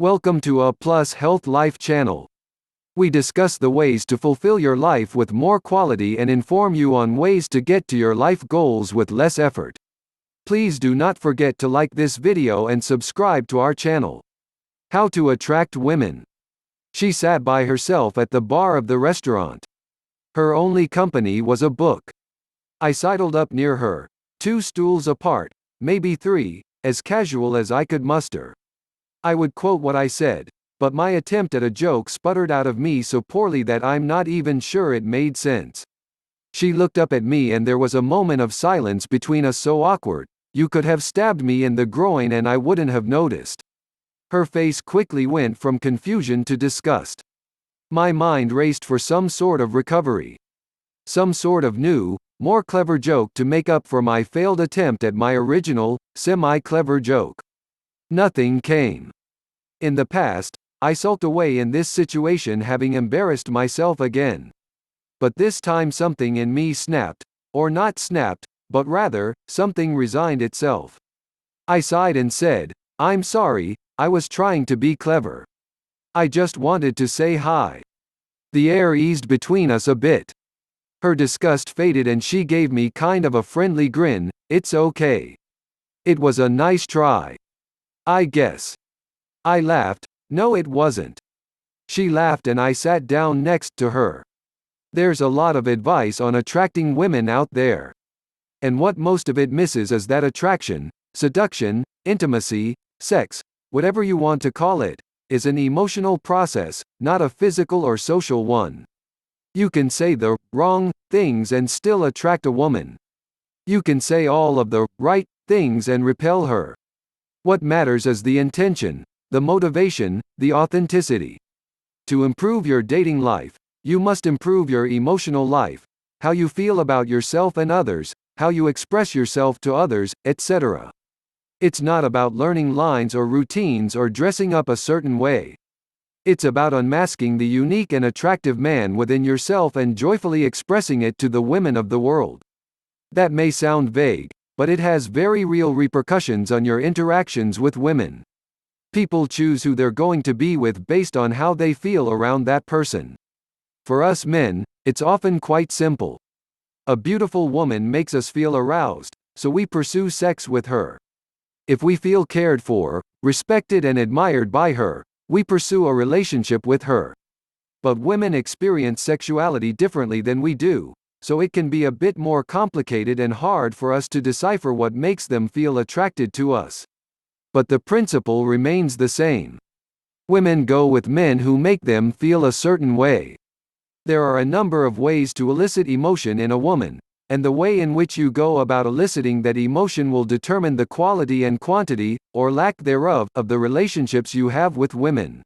Welcome to A Plus Health Life channel. We discuss the ways to fulfill your life with more quality and inform you on ways to get to your life goals with less effort. Please do not forget to like this video and subscribe to our channel. How to attract women. She sat by herself at the bar of the restaurant. Her only company was a book. I sidled up near her, 2 stools apart, maybe 3, as casual as I could muster. I would quote what I said, but my attempt at a joke sputtered out of me so poorly that I'm not even sure it made sense. She looked up at me and there was a moment of silence between us so awkward, you could have stabbed me in the groin and I wouldn't have noticed. Her face quickly went from confusion to disgust. My mind raced for some sort of recovery. Some sort of new, more clever joke to make up for my failed attempt at my original, semi-clever joke. Nothing came. In the past, I sulked away in this situation having embarrassed myself again. But this time something in me snapped, or not snapped, but rather, something resigned itself. I sighed and said, "I'm sorry, I was trying to be clever. I just wanted to say hi." The air eased between us a bit. Her disgust faded and she gave me kind of a friendly grin, "It's okay. It was a nice try. I guess." I laughed, "No it wasn't." She laughed and I sat down next to her. There's a lot of advice on attracting women out there. And what most of it misses is that attraction, seduction, intimacy, sex, whatever you want to call it, is an emotional process, not a physical or social one. You can say the wrong things and still attract a woman. You can say all of the right things and repel her. What matters is the intention, the motivation, the authenticity. To improve your dating life, you must improve your emotional life, how you feel about yourself and others, how you express yourself to others, etc. It's not about learning lines or routines or dressing up a certain way. It's about unmasking the unique and attractive man within yourself and joyfully expressing it to the women of the world. That may sound vague, but it has very real repercussions on your interactions with women. People choose who they're going to be with based on how they feel around that person. For us men, it's often quite simple. A beautiful woman makes us feel aroused, so we pursue sex with her. If we feel cared for, respected and admired by her, we pursue a relationship with her. But women experience sexuality differently than we do, so it can be a bit more complicated and hard for us to decipher what makes them feel attracted to us. But the principle remains the same. Women go with men who make them feel a certain way. There are a number of ways to elicit emotion in a woman, and the way in which you go about eliciting that emotion will determine the quality and quantity, or lack thereof, of the relationships you have with women.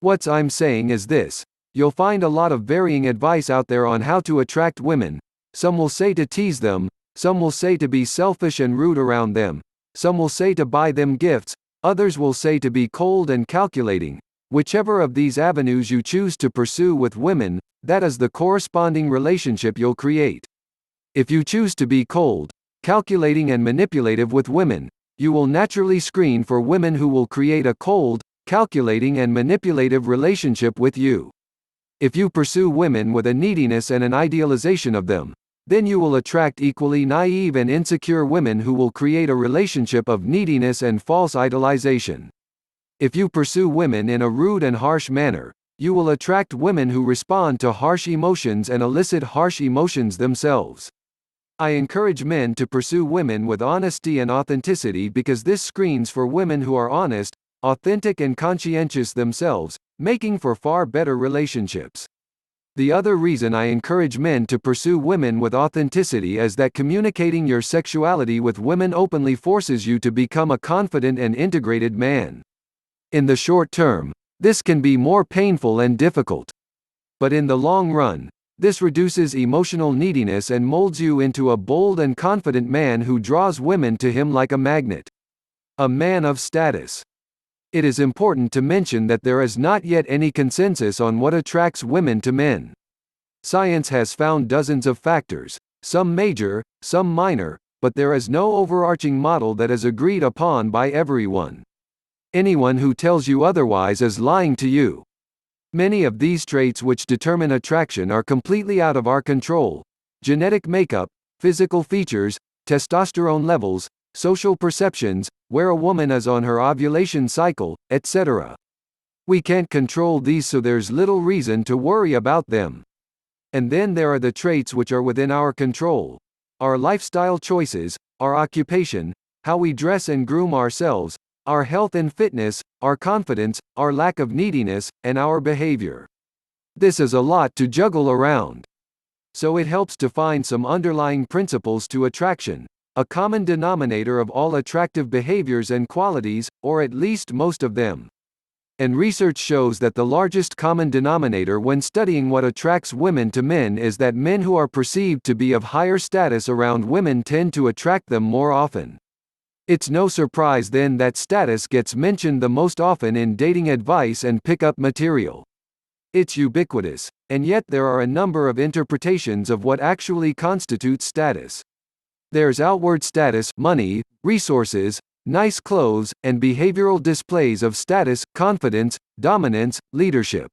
What I'm saying is this. You'll find a lot of varying advice out there on how to attract women. Some will say to tease them, some will say to be selfish and rude around them, some will say to buy them gifts, others will say to be cold and calculating. Whichever of these avenues you choose to pursue with women, that is the corresponding relationship you'll create. If you choose to be cold, calculating and manipulative with women, you will naturally screen for women who will create a cold, calculating and manipulative relationship with you. If you pursue women with a neediness and an idealization of them, then you will attract equally naive and insecure women who will create a relationship of neediness and false idolization. If you pursue women in a rude and harsh manner, you will attract women who respond to harsh emotions and elicit harsh emotions themselves. I encourage men to pursue women with honesty and authenticity because this screens for women who are honest, authentic and conscientious themselves, making for far better relationships. The other reason I encourage men to pursue women with authenticity is that communicating your sexuality with women openly forces you to become a confident and integrated man. In the short term, this can be more painful and difficult. But in the long run, this reduces emotional neediness and molds you into a bold and confident man who draws women to him like a magnet. A man of status. It is important to mention that there is not yet any consensus on what attracts women to men. Science has found dozens of factors, some major, some minor, but there is no overarching model that is agreed upon by everyone. Anyone who tells you otherwise is lying to you. Many of these traits which determine attraction are completely out of our control. Genetic makeup, physical features, testosterone levels, social perceptions, where a woman is on her ovulation cycle, etc. We can't control these, so there's little reason to worry about them. And then there are the traits which are within our control. Our lifestyle choices, our occupation, how we dress and groom ourselves, our health and fitness, our confidence, our lack of neediness, and our behavior. This is a lot to juggle around. So it helps to find some underlying principles to attraction, a common denominator of all attractive behaviors and qualities, or at least most of them. And research shows that the largest common denominator when studying what attracts women to men is that men who are perceived to be of higher status around women tend to attract them more often. It's no surprise then that status gets mentioned the most often in dating advice and pickup material. It's ubiquitous, and yet there are a number of interpretations of what actually constitutes status. There's outward status, money, resources, nice clothes, and behavioral displays of status, confidence, dominance, leadership.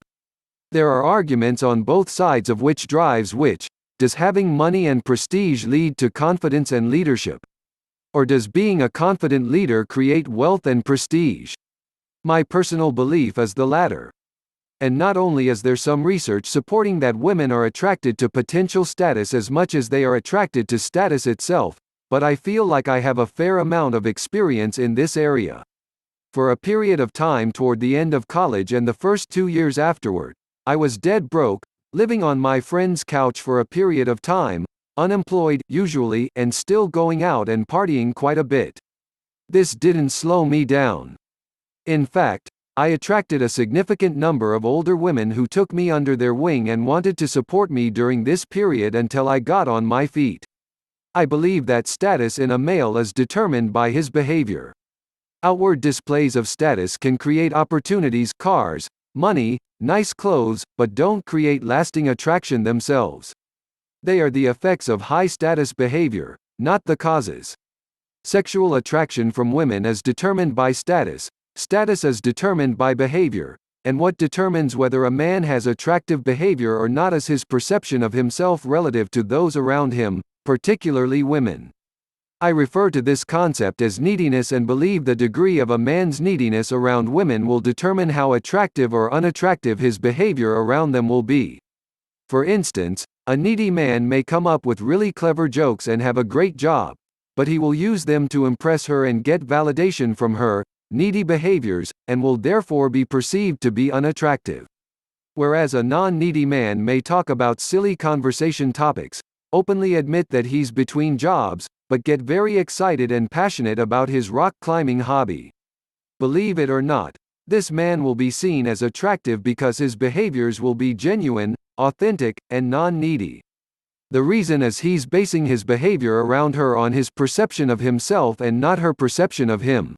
There are arguments on both sides of which drives which. Does having money and prestige lead to confidence and leadership? Or does being a confident leader create wealth and prestige? My personal belief is the latter. And not only is there some research supporting that women are attracted to potential status as much as they are attracted to status itself, but I feel like I have a fair amount of experience in this area. For a period of time toward the end of college and the first 2 years afterward, I was dead broke, living on my friend's couch for a period of time, unemployed, usually, and still going out and partying quite a bit. This didn't slow me down. In fact, I attracted a significant number of older women who took me under their wing and wanted to support me during this period until I got on my feet. I believe that status in a male is determined by his behavior. Outward displays of status can create opportunities, cars, money, nice clothes, but don't create lasting attraction themselves. They are the effects of high-status behavior, not the causes. Sexual attraction from women is determined by status, status is determined by behavior, and what determines whether a man has attractive behavior or not is his perception of himself relative to those around him, particularly women. I refer to this concept as neediness and believe the degree of a man's neediness around women will determine how attractive or unattractive his behavior around them will be. For instance, a needy man may come up with really clever jokes and have a great job, but he will use them to impress her and get validation from her, needy behaviors, and will therefore be perceived to be unattractive. Whereas a non-needy man may talk about silly conversation topics, openly admit that he's between jobs, but get very excited and passionate about his rock climbing hobby. Believe it or not, this man will be seen as attractive because his behaviors will be genuine, authentic, and non-needy. The reason is he's basing his behavior around her on his perception of himself and not her perception of him.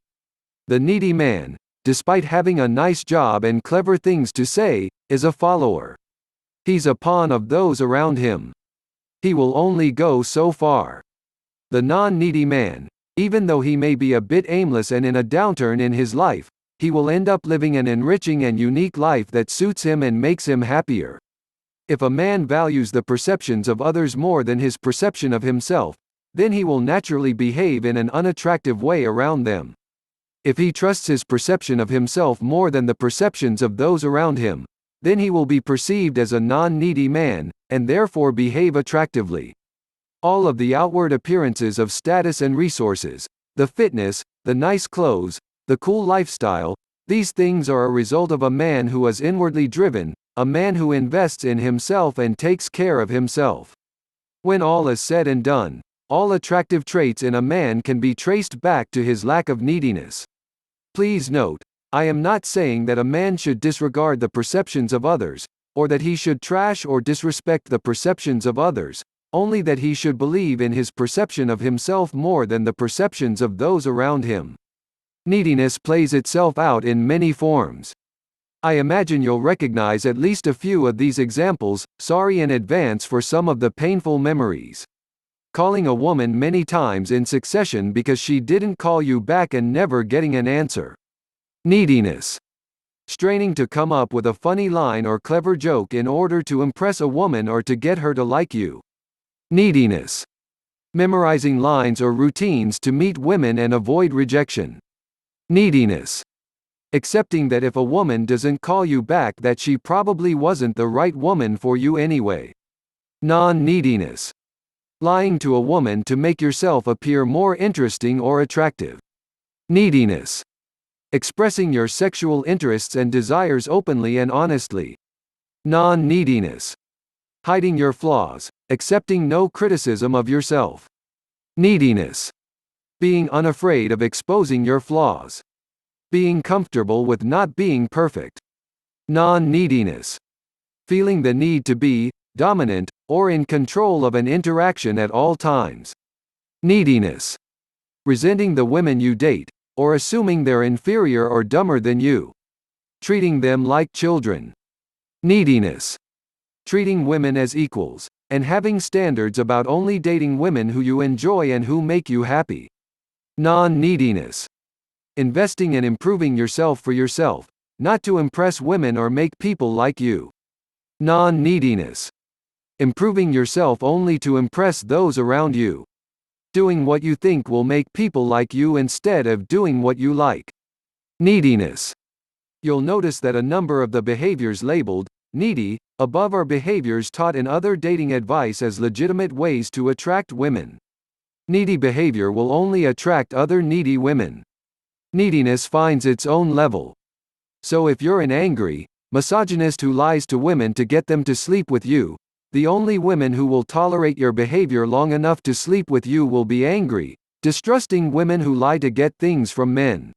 The needy man, despite having a nice job and clever things to say, is a follower. He's a pawn of those around him. He will only go so far. The non-needy man, even though he may be a bit aimless and in a downturn in his life, he will end up living an enriching and unique life that suits him and makes him happier. If a man values the perceptions of others more than his perception of himself, then he will naturally behave in an unattractive way around them. If he trusts his perception of himself more than the perceptions of those around him, then he will be perceived as a non-needy man, and therefore behave attractively. All of the outward appearances of status and resources, the fitness, the nice clothes, the cool lifestyle, these things are a result of a man who is inwardly driven, a man who invests in himself and takes care of himself. When all is said and done, all attractive traits in a man can be traced back to his lack of neediness. Please note, I am not saying that a man should disregard the perceptions of others, or that he should trash or disrespect the perceptions of others, only that he should believe in his perception of himself more than the perceptions of those around him. Neediness plays itself out in many forms. I imagine you'll recognize at least a few of these examples. Sorry in advance for some of the painful memories. Calling a woman many times in succession because she didn't call you back and never getting an answer. Neediness. Straining to come up with a funny line or clever joke in order to impress a woman or to get her to like you. Neediness. Memorizing lines or routines to meet women and avoid rejection. Neediness. Accepting that if a woman doesn't call you back that she probably wasn't the right woman for you anyway. Non-neediness. Lying to a woman to make yourself appear more interesting or attractive. Neediness. Expressing your sexual interests and desires openly and honestly. Non-neediness. Hiding your flaws, accepting no criticism of yourself. Neediness. Being unafraid of exposing your flaws. Being comfortable with not being perfect. Non-neediness. Feeling the need to be dominant or in control of an interaction at all times. Neediness. Resenting the women you date, or assuming they're inferior or dumber than you. Treating them like children. Neediness. Treating women as equals, and having standards about only dating women who you enjoy and who make you happy. Non-neediness. Investing in improving yourself for yourself, not to impress women or make people like you. Non-neediness. Improving yourself only to impress those around you. Doing what you think will make people like you instead of doing what you like. Neediness. You'll notice that a number of the behaviors labeled needy above are behaviors taught in other dating advice as legitimate ways to attract women. Needy behavior will only attract other needy women. Neediness finds its own level. So if you're an angry, misogynist who lies to women to get them to sleep with you, the only women who will tolerate your behavior long enough to sleep with you will be angry, distrusting women who lie to get things from men.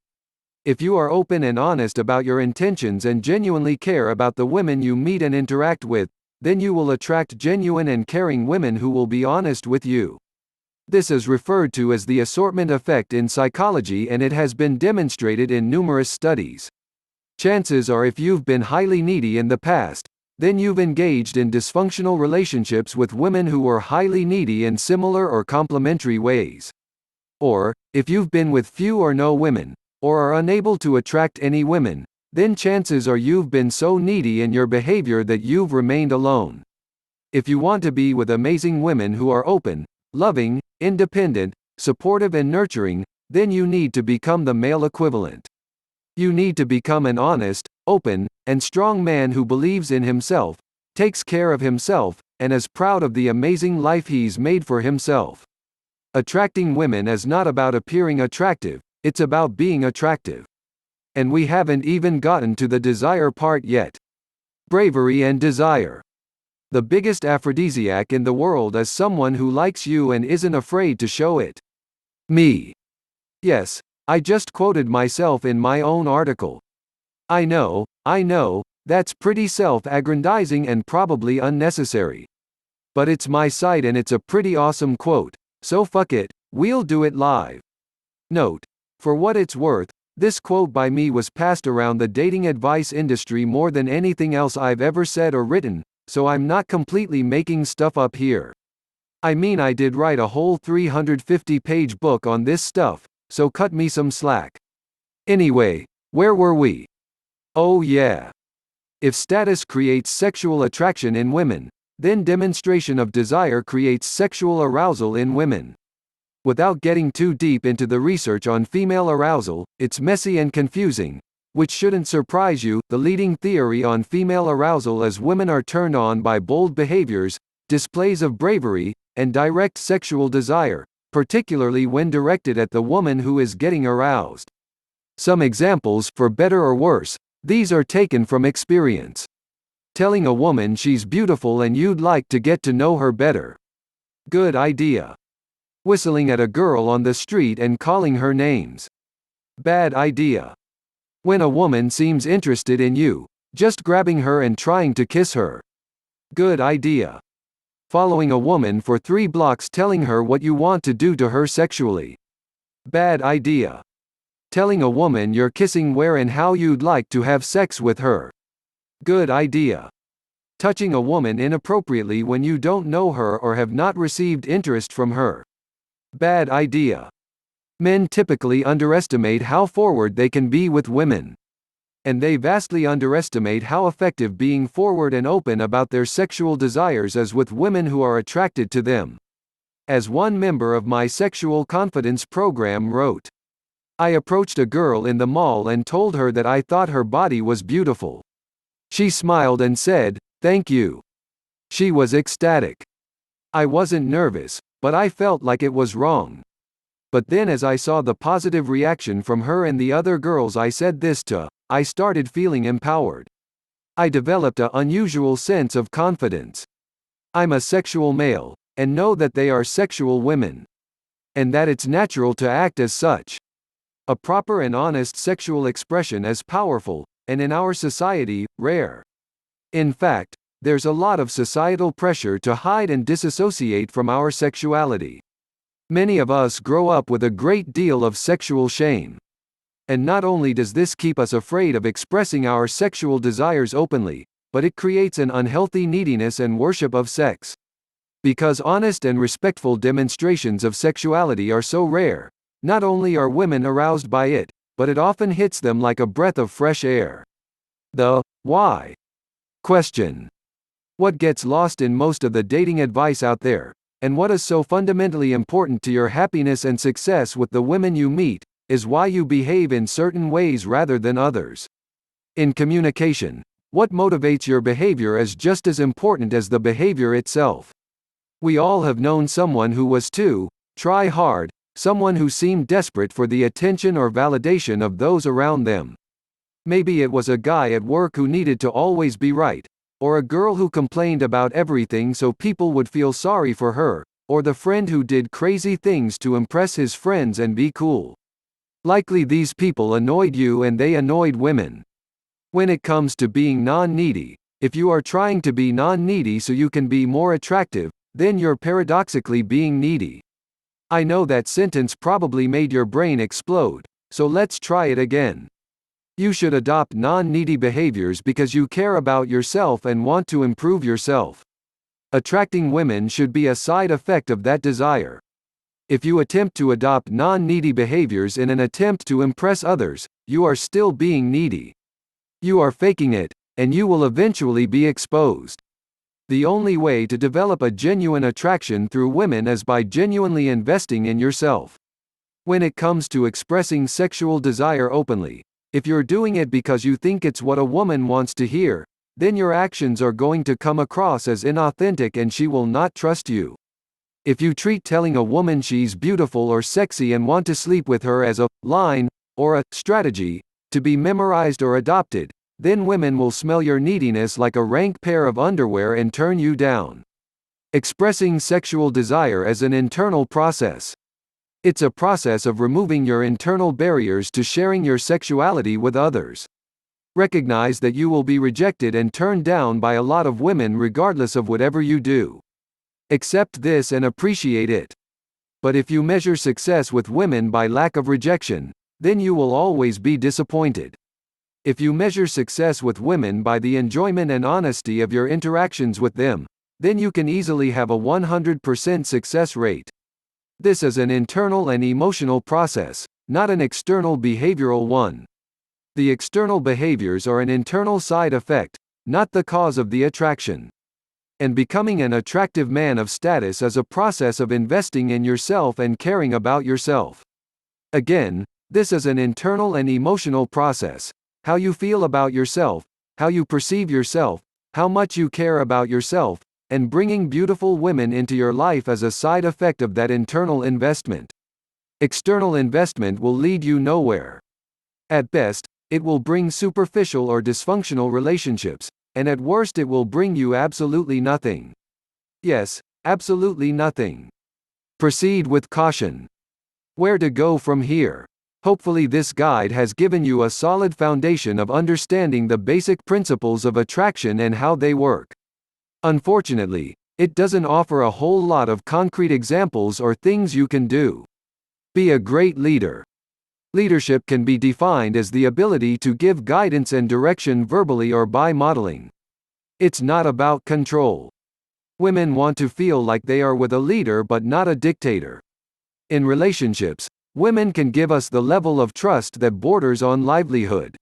If you are open and honest about your intentions and genuinely care about the women you meet and interact with, then you will attract genuine and caring women who will be honest with you. This is referred to as the assortment effect in psychology, and it has been demonstrated in numerous studies. Chances are if you've been highly needy in the past, then you've engaged in dysfunctional relationships with women who were highly needy in similar or complementary ways. Or, if you've been with few or no women, or are unable to attract any women, then chances are you've been so needy in your behavior that you've remained alone. If you want to be with amazing women who are open, loving, independent, supportive and nurturing, then you need to become the male equivalent. You need to become an honest, open, and strong man who believes in himself, takes care of himself, and is proud of the amazing life he's made for himself. Attracting women is not about appearing attractive, it's about being attractive. And we haven't even gotten to the desire part yet. Bravery and desire. The biggest aphrodisiac in the world is someone who likes you and isn't afraid to show it. Me. Yes, I just quoted myself in my own article. I know, that's pretty self-aggrandizing and probably unnecessary. But it's my site and it's a pretty awesome quote, so fuck it, we'll do it live. Note, for what it's worth, this quote by me was passed around the dating advice industry more than anything else I've ever said or written, so I'm not completely making stuff up here. I mean, I did write a whole 350-page book on this stuff, so cut me some slack. Anyway, where were we? Oh yeah. If status creates sexual attraction in women, then demonstration of desire creates sexual arousal in women. Without getting too deep into the research on female arousal, it's messy and confusing, which shouldn't surprise you. The leading theory on female arousal is women are turned on by bold behaviors, displays of bravery, and direct sexual desire, particularly when directed at the woman who is getting aroused. Some examples, for better or worse, these are taken from experience. Telling a woman she's beautiful and you'd like to get to know her better. Good idea. Whistling at a girl on the street and calling her names. Bad idea. When a woman seems interested in you, just grabbing her and trying to kiss her. Good idea. Following a woman for 3 blocks telling her what you want to do to her sexually. Bad idea. Telling a woman you're kissing where and how you'd like to have sex with her. Good idea. Touching a woman inappropriately when you don't know her or have not received interest from her. Bad idea. Men typically underestimate how forward they can be with women. And they vastly underestimate how effective being forward and open about their sexual desires is with women who are attracted to them. As one member of my sexual confidence program wrote, "I approached a girl in the mall and told her that I thought her body was beautiful. She smiled and said, 'Thank you.' She was ecstatic. I wasn't nervous, but I felt like it was wrong. But then as I saw the positive reaction from her and the other girls I said this to, I started feeling empowered. I developed an unusual sense of confidence. I'm a sexual male, and know that they are sexual women. And that it's natural to act as such. A proper and honest sexual expression is powerful, and in our society, rare. In fact, there's a lot of societal pressure to hide and disassociate from our sexuality. Many of us grow up with a great deal of sexual shame. And not only does this keep us afraid of expressing our sexual desires openly, but it creates an unhealthy neediness and worship of sex. Because honest and respectful demonstrations of sexuality are so rare, not only are women aroused by it, but it often hits them like a breath of fresh air. The why question. What gets lost in most of the dating advice out there, and what is so fundamentally important to your happiness and success with the women you meet, is why you behave in certain ways rather than others. In communication, what motivates your behavior is just as important as the behavior itself. We all have known someone who was too try hard, someone who seemed desperate for the attention or validation of those around them. Maybe it was a guy at work who needed to always be right, or a girl who complained about everything so people would feel sorry for her, or the friend who did crazy things to impress his friends and be cool. Likely these people annoyed you and they annoyed women. When it comes to being non-needy, if you are trying to be non-needy so you can be more attractive, then you're paradoxically being needy. I know that sentence probably made your brain explode, so let's try it again. You should adopt non-needy behaviors because you care about yourself and want to improve yourself. Attracting women should be a side effect of that desire. If you attempt to adopt non-needy behaviors in an attempt to impress others, you are still being needy. You are faking it, and you will eventually be exposed. The only way to develop a genuine attraction through women is by genuinely investing in yourself. When it comes to expressing sexual desire openly, if you're doing it because you think it's what a woman wants to hear, then your actions are going to come across as inauthentic and she will not trust you. If you treat telling a woman she's beautiful or sexy and want to sleep with her as a line, or a strategy, to be memorized or adopted, then women will smell your neediness like a rank pair of underwear and turn you down. Expressing sexual desire is an internal process. It's a process of removing your internal barriers to sharing your sexuality with others. Recognize that you will be rejected and turned down by a lot of women regardless of whatever you do. Accept this and appreciate it. But if you measure success with women by lack of rejection, then you will always be disappointed. If you measure success with women by the enjoyment and honesty of your interactions with them, then you can easily have a 100% success rate. This is an internal and emotional process, not an external behavioral one. The external behaviors are an internal side effect, not the cause of the attraction. And becoming an attractive man of status is a process of investing in yourself and caring about yourself. Again, this is an internal and emotional process. How you feel about yourself, how you perceive yourself, how much you care about yourself, and bringing beautiful women into your life is a side effect of that internal investment. External investment will lead you nowhere. At best, it will bring superficial or dysfunctional relationships, and at worst it will bring you absolutely nothing. Yes, absolutely nothing. Proceed with caution. Where to go from here? Hopefully this guide has given you a solid foundation of understanding the basic principles of attraction and how they work. Unfortunately, it doesn't offer a whole lot of concrete examples or things you can do. Be a great leader. Leadership can be defined as the ability to give guidance and direction verbally or by modeling. It's not about control. Women want to feel like they are with a leader but not a dictator. In relationships, Women can give us the level of trust that borders on livelihood.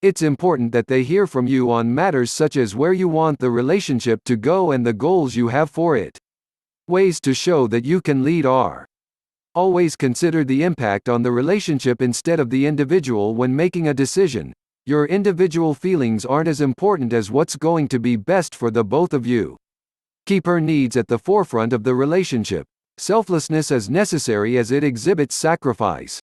It's important that they hear from you on matters such as where you want the relationship to go and the goals you have for it. Ways to show that you can lead are: always consider the impact on the relationship instead of the individual when making a decision. Your individual feelings aren't as important as what's going to be best for the both of you. Keep her needs at the forefront of the relationship. Selflessness is necessary as it exhibits sacrifice.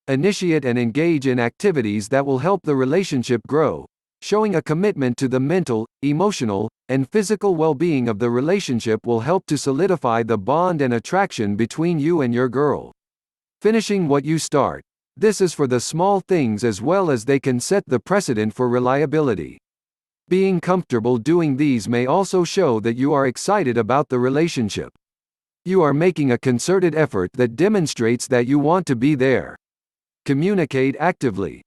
Initiate and engage in activities that will help the relationship grow, showing a commitment to the mental, emotional, and physical well-being of the relationship will help to solidify the bond and attraction between you and your girl. Finishing what you start. This is for the small things as well as they can set the precedent for reliability. Being comfortable doing these may also show that you are excited about the relationship. You are making a concerted effort that demonstrates that you want to be there. Communicate actively.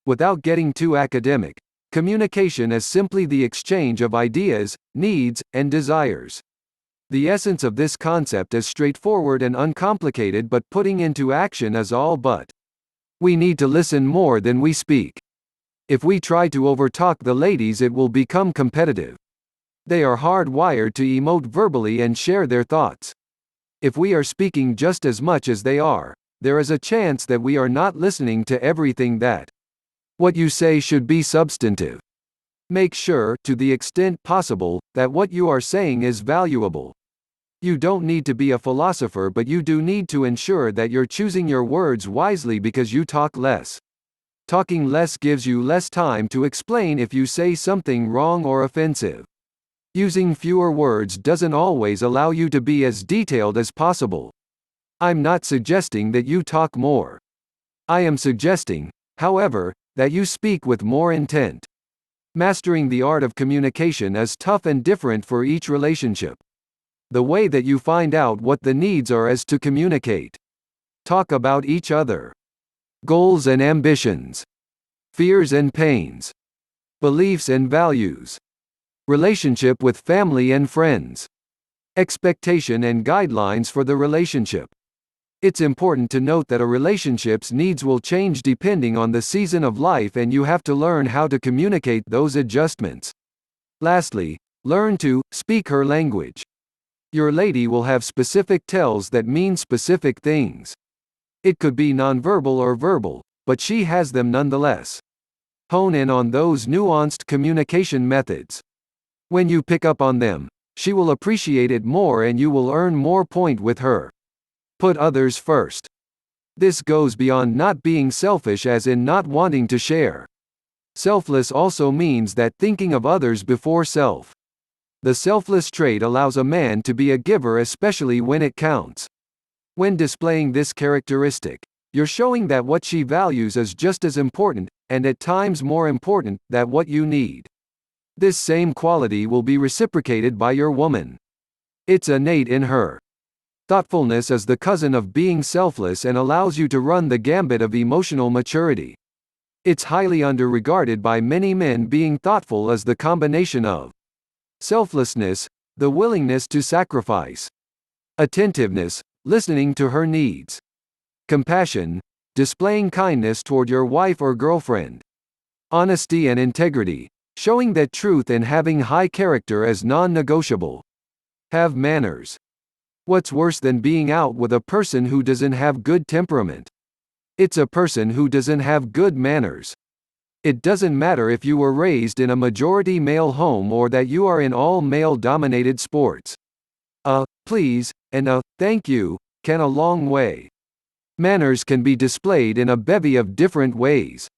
Without getting too academic, communication is simply the exchange of ideas, needs, and desires. The essence of this concept is straightforward and uncomplicated, but putting into action is all but. We need to listen more than we speak. If we try to overtalk the ladies, it will become competitive. They are hardwired to emote verbally and share their thoughts. If we are speaking just as much as they are, there is a chance that we are not listening to everything that what you say should be substantive. Make sure, to the extent possible, that what you are saying is valuable. You don't need to be a philosopher, but you do need to ensure that you're choosing your words wisely because you talk less. Talking less gives you less time to explain if you say something wrong or offensive. Using fewer words doesn't always allow you to be as detailed as possible. I'm not suggesting that you talk more. I am suggesting, however, that you speak with more intent. Mastering the art of communication is tough and different for each relationship. The way that you find out what the needs are is to communicate. Talk about each other. Goals and ambitions. Fears and pains. Beliefs and values. Relationship with family and friends. Expectation and guidelines for the relationship. It's important to note that a relationship's needs will change depending on the season of life, and you have to learn how to communicate those adjustments. Lastly, learn to speak her language. Your lady will have specific tells that mean specific things. It could be nonverbal or verbal, but she has them nonetheless. Hone in on those nuanced communication methods. When you pick up on them, she will appreciate it more and you will earn more point with her. Put others first. This goes beyond not being selfish, as in not wanting to share. Selfless also means that thinking of others before self. The selfless trait allows a man to be a giver, especially when it counts. When displaying this characteristic, you're showing that what she values is just as important, and at times more important, than what you need. This same quality will be reciprocated by your woman. It's innate in her. Thoughtfulness is the cousin of being selfless and allows you to run the gambit of emotional maturity. It's highly underregarded by many men. Being thoughtful is the combination of selflessness, the willingness to sacrifice, attentiveness, listening to her needs, compassion, displaying kindness toward your wife or girlfriend, honesty and integrity, showing that truth and having high character is non-negotiable. Have manners. What's worse than being out with a person who doesn't have good temperament? It's a person who doesn't have good manners. It doesn't matter if you were raised in a majority male home or that you are in all male-dominated sports. A please and a thank you can a long way. Manners can be displayed in a bevy of different ways.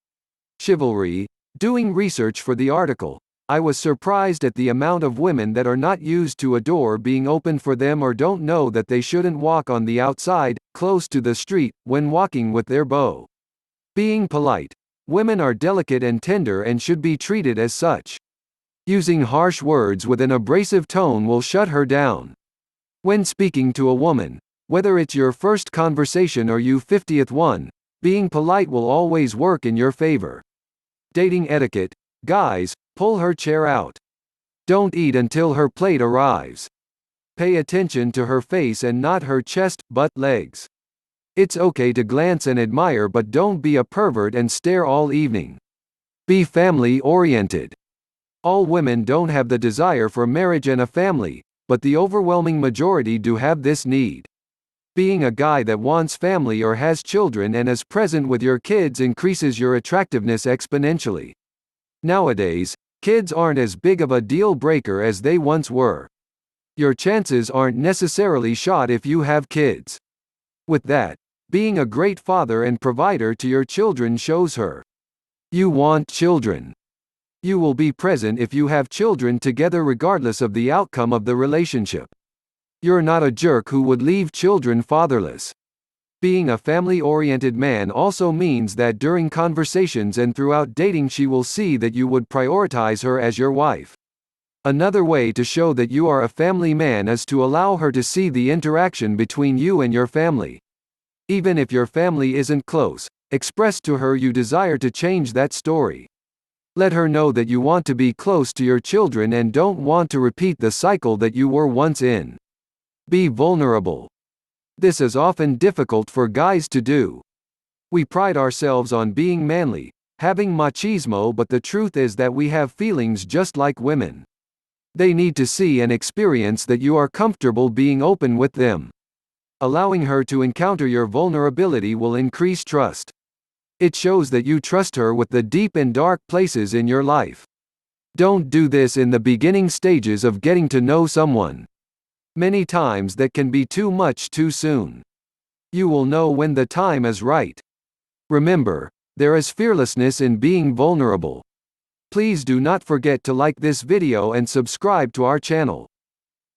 Chivalry. Doing research for the article, I was surprised at the amount of women that are not used to a door being opened for them or don't know that they shouldn't walk on the outside, close to the street, when walking with their beau. Being polite. Women are delicate and tender and should be treated as such. Using harsh words with an abrasive tone will shut her down. When speaking to a woman, whether it's your first conversation or your 50th one, being polite will always work in your favor. Dating etiquette. Guys, pull her chair out. Don't eat until her plate arrives. Pay attention to her face and not her chest, butt, legs. It's okay to glance and admire, but don't be a pervert and stare all evening. Be family-oriented. All women don't have the desire for marriage and a family, but the overwhelming majority do have this need. Being a guy that wants family or has children and is present with your kids increases your attractiveness exponentially. Nowadays, kids aren't as big of a deal breaker as they once were. Your chances aren't necessarily shot if you have kids. With that, being a great father and provider to your children shows her you want children. You will be present if you have children together regardless of the outcome of the relationship. You're not a jerk who would leave children fatherless. Being a family-oriented man also means that during conversations and throughout dating she will see that you would prioritize her as your wife. Another way to show that you are a family man is to allow her to see the interaction between you and your family. Even if your family isn't close, express to her you desire to change that story. Let her know that you want to be close to your children and don't want to repeat the cycle that you were once in. Be vulnerable. This is often difficult for guys to do. We pride ourselves on being manly, having machismo, but the truth is that we have feelings just like women. They need to see and experience that you are comfortable being open with them. Allowing her to encounter your vulnerability will increase trust. It shows that you trust her with the deep and dark places in your life. Don't do this in the beginning stages of getting to know someone. Many times that can be too much too soon. You will know when the time is right. Remember, there is fearlessness in being vulnerable. Please do not forget to like this video and subscribe to our channel.